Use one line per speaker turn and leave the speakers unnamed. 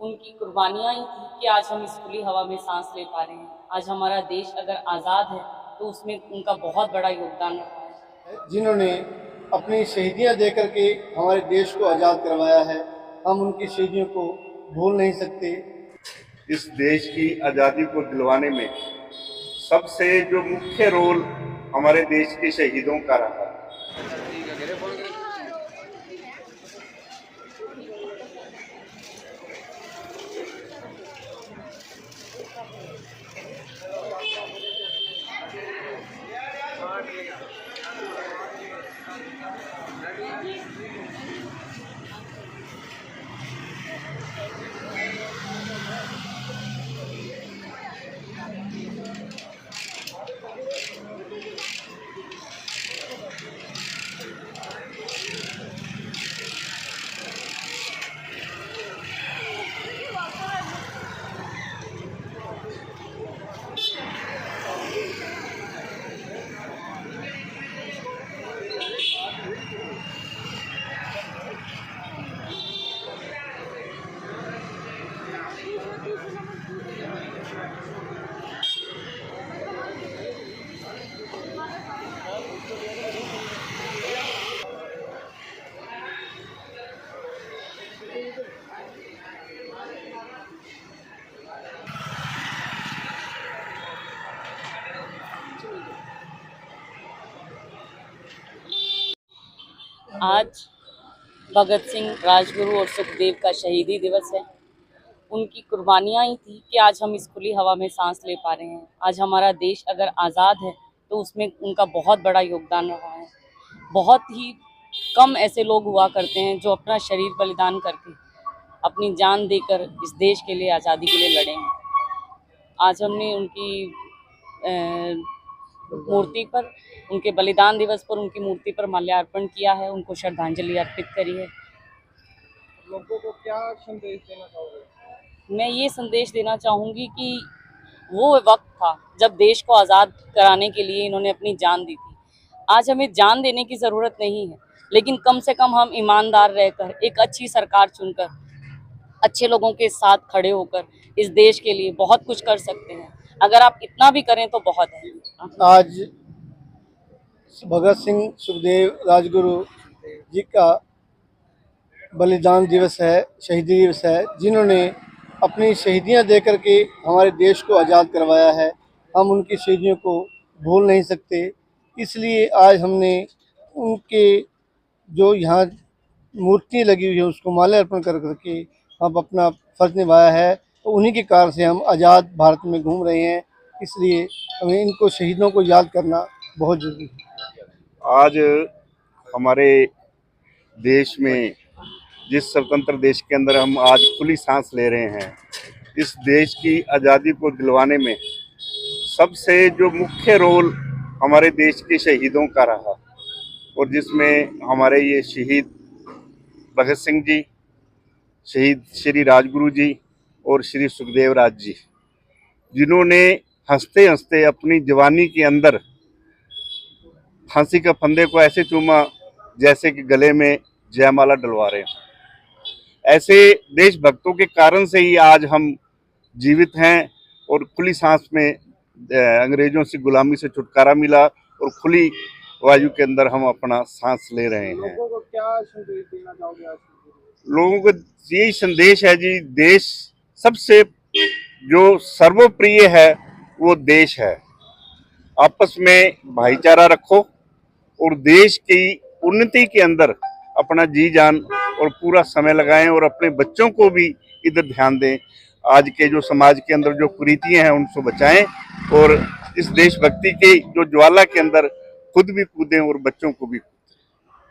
उनकी कुर्बानियां ही थी कि आज हम इस खुली हवा में सांस ले पा रहे हैं। आज हमारा देश अगर आज़ाद है तो उसमें उनका बहुत बड़ा योगदान रहा है।
जिन्होंने अपनी शहीदियां दे करके हमारे देश को आज़ाद करवाया है, हम उनकी शहीदियों को भूल नहीं सकते।
इस देश की आज़ादी को दिलवाने में सबसे जो मुख्य रोल हमारे देश के शहीदों का रहा।
आज भगत सिंह, राजगुरु और सुखदेव का शहीदी दिवस है। उनकी कुर्बानियां ही थी कि आज हम इस खुली हवा में सांस ले पा रहे हैं। आज हमारा देश अगर आज़ाद है तो उसमें उनका बहुत बड़ा योगदान रहा है। बहुत ही कम ऐसे लोग हुआ करते हैं जो अपना शरीर बलिदान करके, अपनी जान देकर इस देश के लिए, आज़ादी के लिए लड़े हैं। आज हमने उनकी मूर्ति पर, उनके बलिदान दिवस पर उनकी मूर्ति पर माल्यार्पण किया है, उनको श्रद्धांजलि अर्पित करी है।
लोगों को क्या संदेश देना चाहोगे?
मैं ये संदेश देना चाहूँगी कि वो वक्त था जब देश को आज़ाद कराने के लिए इन्होंने अपनी जान दी थी। आज हमें जान देने की ज़रूरत नहीं है, लेकिन कम से कम हम ईमानदार रहकर, एक अच्छी सरकार चुनकर, अच्छे लोगों के साथ खड़े होकर इस देश के लिए बहुत कुछ कर सकते हैं। अगर आप इतना भी करें तो बहुत है।
आज भगत सिंह, सुखदेव, राजगुरु जी का बलिदान दिवस है, शहीदी दिवस है, जिन्होंने अपनी शहीदियां दे करके हमारे देश को आज़ाद करवाया है। हम उनकी शहीदियों को भूल नहीं सकते। इसलिए आज हमने उनके जो यहाँ मूर्ति लगी हुई है उसको माल्यार्पण कर करके हम अपना फर्ज निभाया है। तो उन्हीं के कारण से हम आज़ाद भारत में घूम रहे हैं। इसलिए हमें इनको शहीदों को याद करना बहुत जरूरी है।
आज हमारे देश में, जिस स्वतंत्र देश के अंदर हम आज खुली सांस ले रहे हैं, इस देश की आज़ादी को दिलवाने में सबसे जो मुख्य रोल हमारे देश के शहीदों का रहा, और जिसमें हमारे ये शहीद भगत सिंह जी, शहीद श्री राजगुरु जी और श्री सुखदेव राज जी, जिन्होंने हंसते हंसते अपनी जवानी के अंदर फांसी का फंदे को ऐसे चूमा जैसे कि गले में जयमाला डलवा रहे हैं। ऐसे देशभक्तों के कारण से ही आज हम जीवित हैं और खुली सांस में अंग्रेजों से गुलामी से छुटकारा मिला और खुली वायु के अंदर हम अपना सांस ले रहे हैं।
लोगों को क्या संदेश देना चाहोगे आज?
लोगों को यही संदेश है जी, देश सबसे जो सर्वप्रिय है वो देश है। आपस में भाईचारा रखो और देश की उन्नति के अंदर अपना जी जान और पूरा समय लगाएं और अपने बच्चों को भी इधर ध्यान दें। आज के जो समाज के अंदर जो कुरीतियां हैं उनसे बचाएं और इस देशभक्ति के जो ज्वाला के अंदर खुद भी कूदें और बच्चों को भी